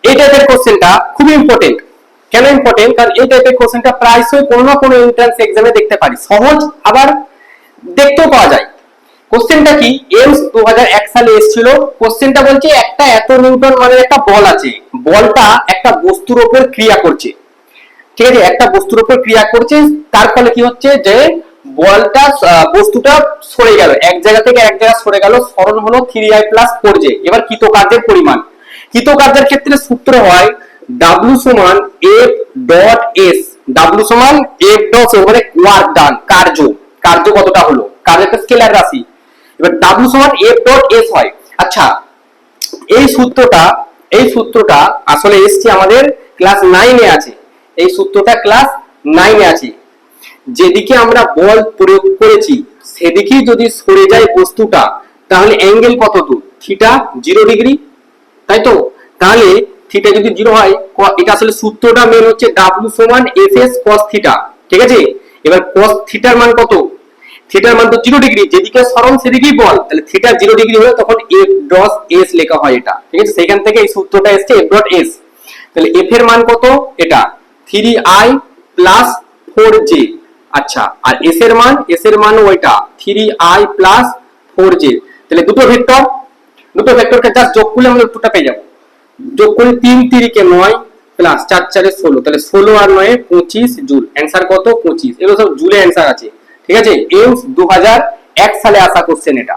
এই টাইপের কোশ্চেনটা খুবই ইম্পর্টেন্ট। কেন ইম্পর্টেন্ট? কারণ এই টাইপের কোশ্চেনটা প্রায়শই কোনো না কোনো এন্ট্রান্স এক্সামে দেখতে পারি, সহজ আবার দেখতেও পাওয়া যায়। কোশ্চেনটা কি, এমস 2001 সালে এসেছিল। কোশ্চেনটা বলছে একটা এত নিউটন মানের একটা বল আছে, বলটা একটা বস্তুর উপর ক্রিয়া করছে, ঠিক আছে, একটা বস্তুর উপর ক্রিয়া করছে, তার ফলে কি হচ্ছে যে বলটা বস্তুটা সরে গেল, এক জায়গা থেকে এক জায়গা সরে গেল, সরণ হলো 3i + 4j। এবার কৃতকার্যের পরিমাণ, কৃতকার্যের ক্ষেত্রে সূত্র হয় W সমান F ডট S, W সমান F ডট S মানে ওয়ার্ক ডান, কার্য, কার্য কতটা হলো, কার্য একটা স্কেলার রাশি। এবার W সমান F ডট S হয়। আচ্ছা, এই সূত্রটা আসলে এসছে আমাদের ক্লাস 9 এ আছে, এই সূত্রটা ক্লাস 9 এ আছে। যেদিকে আমরা বল প্রয়োগ করেছি সেদিকেই যদি সরে যায় বস্তুটা, তাহলে অ্যাঙ্গেল কত দূর, থিটা 0 ডিগ্রি, তাই তো? তাহলে থিটা যদি 0 হয়, এটা আসলে সূত্রটা মেন হচ্ছে W সমান FS cos থিটা, ঠিক আছে। এবার cos থিটার মান কত, থিটার মান তো 0 ডিগ্রি, যেদিকে সরণ সেদিকেই বল, তাহলে থিটা 0 ডিগ্রি হলে তখন F ডট S লেখা হয় এটা, ঠিক আছে। সেখান থেকে এই সূত্রটা এসেছে F ডট S। তাহলে F এর মান কত, এটা 3i + 4j। আচ্ছা, আর S এর মান ওইটা 3i + 4j। তাহলে দুটো ভেক্টরকে জাস্ট যোগ করলে আমরা উত্তরটা পেয়ে যাব। যোগ করি 3 3 9 প্লাস 4 4 16, তাহলে 16 আর 9 25 জুল। অ্যান্সার কত, 25। এগুলো সব জুলে অ্যান্সার আছে, ঠিক আছে। এমস 2001 সালে আসা কোশ্চেন এটা।